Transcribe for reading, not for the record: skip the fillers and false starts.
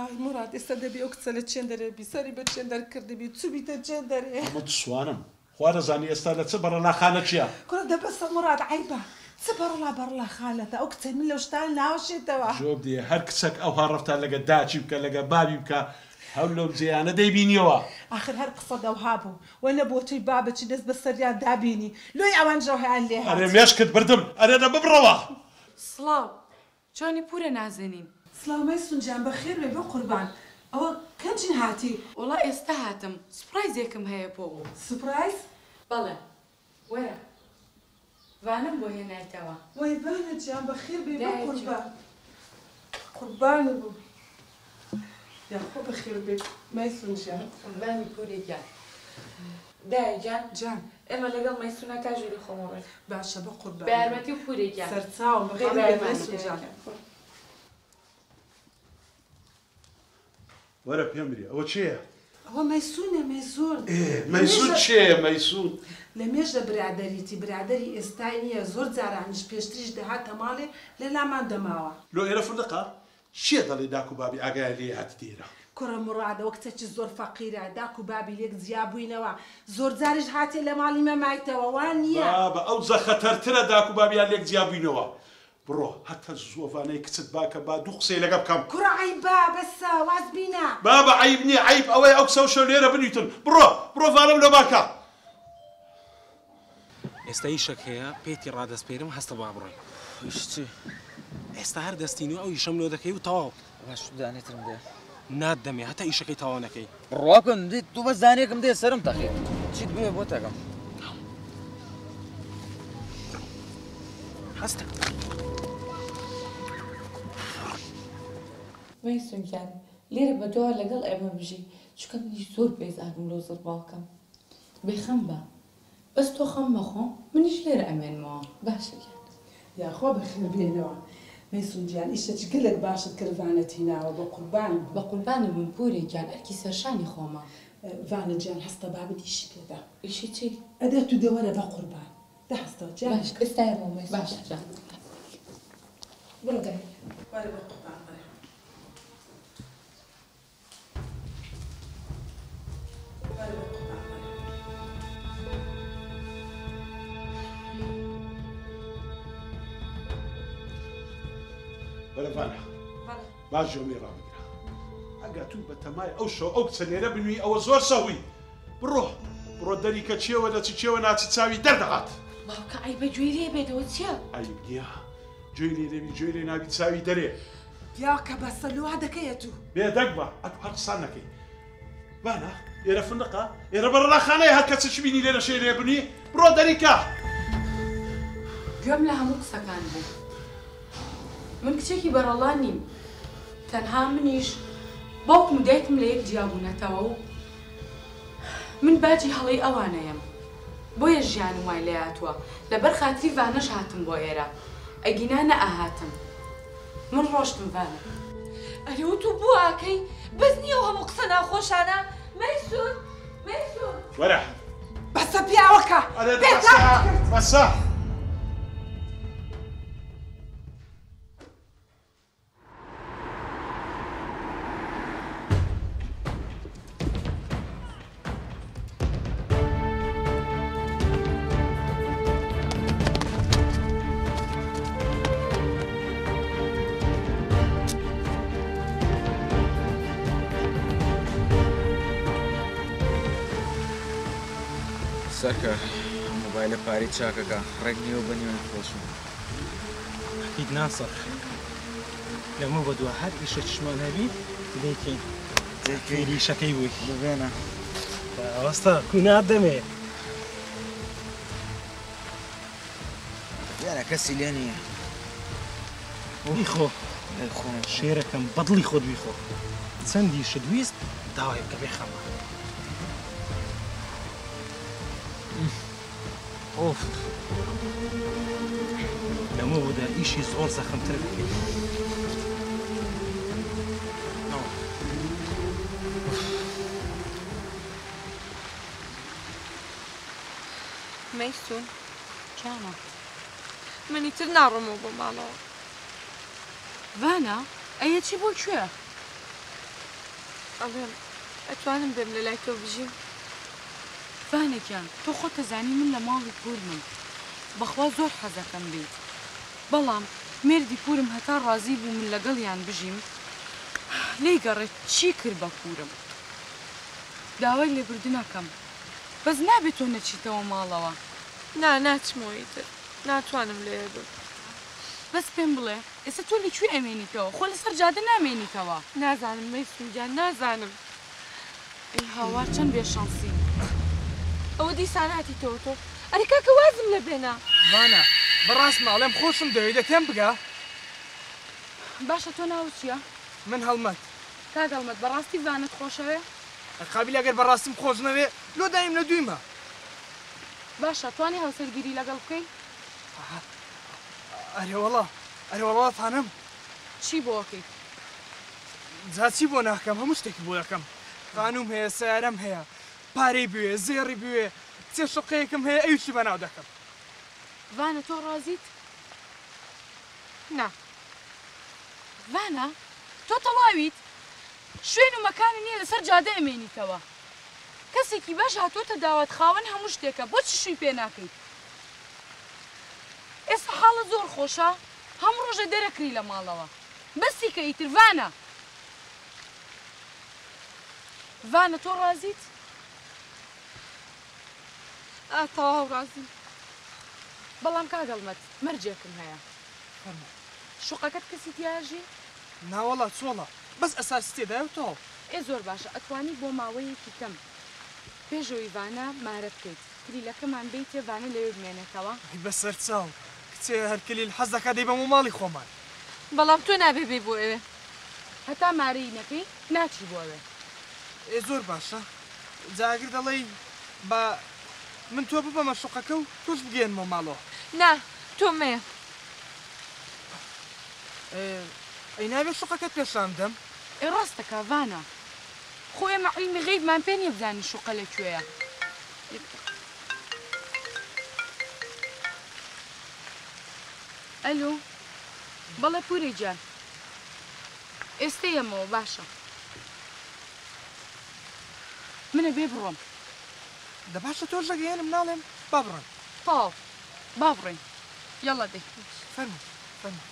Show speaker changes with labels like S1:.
S1: ئای مراد ئێستا دەبێ ئەو کچە لە چێن دەرەبی سەری بە چێن دەرکردبی چوبیتە چێن دەرێ
S2: ئەمە سوانم خوا دەزانی ئێستا لە چ بەرەڵاخانە چییە
S1: کوڕە دەبەستە مراد عیبە چ بەرەڵاخانەتە ئەو کچە من لەو شتان ناوەشێتەوە
S2: جۆب دێ هەر کچەک ئەو هەڕەفتان لەگە داچی بکە لەگە بابی بکە هەول لەو جێیانە دەیبینیەوە
S1: آخر هەر قسە دەوها بوو وەنە بۆ تۆی بابەتی دەست بە سەریان دابینی لۆی ئەوان ژەوهیان لێ
S2: ئەرێ مێشکت بردم ئەرێدە ببڕەوە
S3: سڵاو چۆنی پورە نازەنین
S1: سڵاو مەیسونجان بەخێر بێ بۆ قوربان ئەوە کەمچین هاتی
S3: وڵا ئێستا هاتم سپرایزێکم هەیە بۆ بوو
S1: سپرایز
S3: بەڵێ وەرە وانم بۆ هێنایتەوە
S1: وای بانەجان بەخێر بێ بۆ قوربان قوربانە بوو یاخۆ بەخێر بێ مەیسونجان
S3: قوربانی پورێکیان دای جان
S1: جان
S3: ئێمە لەگەڵ مەیسونا کاژوری خۆمەوە
S1: باشە بە قوربان
S3: بە یارمەتی و پورێکیان
S1: سەرچاوم بەخێر بێ مەیسونجان
S2: وەرە پێم بری ئەوە چییە
S1: ئەوە مەیسونە مەیسون
S2: مەیسون چییە مەیسون
S1: لە مێژە برادەریتی برادەری ئێستای نییە زۆر جارانیش پێشتریش دەهاتە ماڵێ لە لامان دەماوە
S2: لۆ ئێرە فندقا چییە دەڵێ داک و بابی ئاگایە لێ هاتی دێرە
S1: کوڕە مرادەوە کچێکی زۆر فەقیرە داک و بابی لێک جیابووینەوە زۆر جاریش هاتێ لە ماڵی مەمایتەوە وان نییە
S2: بە ئەو زەخەتەرترە داک و بابیان لێک جیابووینەوە بڕۆ هەتە زۆڤانەی کچت باکە با دوو قسەی لەگە بکەم
S1: کوڕە عیبا بەسە واز بینە
S2: بابە عیب نییە عیب ئەوەی ئەو کسە و شەو لێرە بنیتن بڕۆ ڤانم لە باکە
S4: ئێستا ئیشەک هەیە پێتی ڕادەسپێرم هەستە با بڕۆی
S5: چی؟
S4: ئێستا هەر دەستینی و ئەو ئیشەم لۆ دەکەی و تەواو
S5: باش دانێتم دێ
S4: نادەمێ هەتا ئیشەکەی تەواو نەکەی
S5: ڕواکەم دیت تو بەس زانێکم دێ سەرم تەخێ چیت بێ بۆ تەکەم
S4: هەستە
S3: مەیسونجان لێرە بە دووە لەگەڵ ئێمە بژی چکە منیش زۆر بێزارم لۆ زۆر باوکەم بێخەم بە بەس تۆ خەم مەخۆ منیش لێرە ئەمێنمەوە باشە گیان
S1: یاخۆ بەخێر بێنەوە مەیسونجان ئیشەکی گەلێک باشت کردوانەت هیناوە بە قوربان
S3: بە قوربانە بم پورێکیان ئەرکی سەرشانی خۆمە
S1: ڤانەجان هەستە بابت ئیشی پێدا
S3: ئیشی چی؟
S1: ئەدە تو دەوەرە بە قوربان دەهەستەوە جان
S3: باش ئێستای بۆ باش جان
S1: بڕۆ دەی وەرە بە قوربان وەرە وەرە بە قوربان
S2: بەرەڤانە باش جۆمی ڕابگرە ئەگە تو بە تەمای ئەو شەو ئەو کچە لێرە بنووی ئەوە زۆر سەوی بڕۆ دەری کە چێوە دەچی چێوە ناچی چاوی دەردەهات
S3: باوکە ئەی بە گوێی لێ بێتەوە چییە؟
S2: ئەی نییە گوێی لێ دەبی گوێی لێ نابی چاوی دەرێ
S1: پیاکە بەسە لوا دەکەیە تو
S2: بێدەک بە ئەت هەر قسان نەکەی بانە ئێرە فندقا ئێرە بەرەڵاخانەیە هەر کەچ بینی لێرە شێ لێ بنی بڕۆ دەریکە
S3: گوێم لە هەموو قسەکان بوو من کچێکی بەرەڵا نیم تەنها منیش باوکم و دایکم لە یەک جیابوونەتەوە و من باجی هەڵەی ئەوانەیەم بۆیە ژیانم وای لێ هاتووە لەبەر خاتری ڤانەش هاتم بۆ ئێرە ئەگینا نەئاهاتم من ڕۆشتم ڤانە
S6: ئەرێ و تو بوو ئاکەی بەس نییە و هەموو قسە ناخۆشانە مەیسون
S2: وەرە
S1: بەسە پیاوەکە
S2: بەسە
S5: سەرکە مۆبایلە پاری چاکەکە ڕێک نیوە بەنیوە خۆشم
S4: هیچ ناسەر لەمە بە دووە هەر ئیشە چشمان هەبی دەیکەین فێری شەکەی بووی
S5: ببێنە
S4: ئەوەستا کوونات دەمێ
S5: یانە کەسی لێ نییە
S4: بیخۆ شێرەکەم بەدڵی خۆت بیخۆ چەندی شت ویست داوای بکە بێخەمە ئۆف لەمە بوودا ئیشی زۆر زەخمتر بکەین
S6: مەیسون
S3: جانە
S6: منیتر ناڕۆمەوە بۆ ماڵەوە
S3: ڤانە ئەیە چی بۆ کوێ؟
S6: ئەڵێم ئەتوانم بێم لە لای تۆ بژیم؟
S3: فانێکیان تۆ خۆ تەزانی من لە ماڵی پورمم بەخوا زۆر حەزەکەم بیت بەڵام مێردی پورم هەتا ڕازی بوو من لەگەڵیان بژیم لێی گەڕێت چی کرد بە پورم داوای لێبوردنەکەم بەس نابێت تۆ نەچیتەوە ماڵەوە
S6: ناچمەوەی تر ناتوانم لێ بم
S3: بەس پێم بڵێ ئێستا تۆ لەکوێ ئەمێنیتەوە خۆ لەسەر جادە نامێنیتەوە
S6: نازانم مەیسون گیان نازانم
S3: ئەی هاوار چەند بێشانسی
S6: ئەوە دیساناتی تۆ ئەری کاکە وازم لە بێنا
S4: وانە بەڕاست ماڵێم خۆشم دەوێت دەکەم بگە
S3: باشە تۆ ناوت چییە؟
S4: من هەڵمەت
S3: تا دەڵمەت بەڕاستی وانت خۆشەوێ؟
S4: قابل ئەگەر بەڕاستیم خۆش نەوێ لۆ دایم لە دویمە
S3: باشە توانی هەڵسەرگیری لەگەڵ بکەی؟
S4: ئەرێوەڵا تانم
S3: چی بۆ ئەکەیت؟
S4: جا چی بۆ ناکەم هەموو شتێکی بۆ دەکەم قانوم هەیە سیارەم هەیە پارەی بوێ زێڕی بوێ چێ شوقەیەکم هەیە ئەویشی بەناو دەکەم
S3: وانە تۆ ڕازیت؟
S6: نا
S3: وانە تۆ تەواویت شوێن و مەکانی نییە لەسەر جادە ئەمێنیتەوە کەسێکی باش هاتۆتە داوات خاوەن هەموو شتێکە بۆچی شووی پێ ناکەیت ئێستا حاڵە زۆر خۆشە هەموو ڕۆژە دەرەکری لە ماڵەوە بەسی کە ئیتر وانە تۆ ڕازیت؟
S6: تەواو ڕازیم
S3: بەڵام کاگەڵمەت مەرجێکم هەیە شوقەکەت کەسی تیاژی؟
S4: ناوەڵا چۆڵە بەس ئەساسی تێدایەوە
S3: ئێ زۆر باشە ئەتوانی بۆ ماوەیەکی کەم پێشەوەی وانە مارە بکەیت کلیلەکەمان بیتێ وانە لەوێ بمێنێتەوە
S4: بەسەر چاو کچێ هەرکلیل حەز دەکات دەی بەمە ماڵی خۆمان
S6: بەڵام تۆ نابێ بێ بۆ ئێوێ
S3: هەتا مارەی نەکەی ناچی بۆ ئەوێ
S4: زۆر باشە جاگر دەڵێی بە من تۆ ببەمە شوقەکە و تۆش بگەێنمە ماڵەوە
S6: نا تۆ مەیە
S4: ئەی نابێت شوقەکەت پێشان بدەم
S3: ئێ ڕاستەکە وانە خۆ ئێمە عیلمی غەیبمان پێ نییە بزانین شوقە لەکوێیە ئەلو بەڵێ پوری جان ئێستا ئێمەوە باشە منە بێ بڕۆم
S4: دە باشە تۆ ژەگەیەنم ناڵێم با بڕۆین
S3: تاو با بڕۆین یەڵە دەی
S4: فەرموو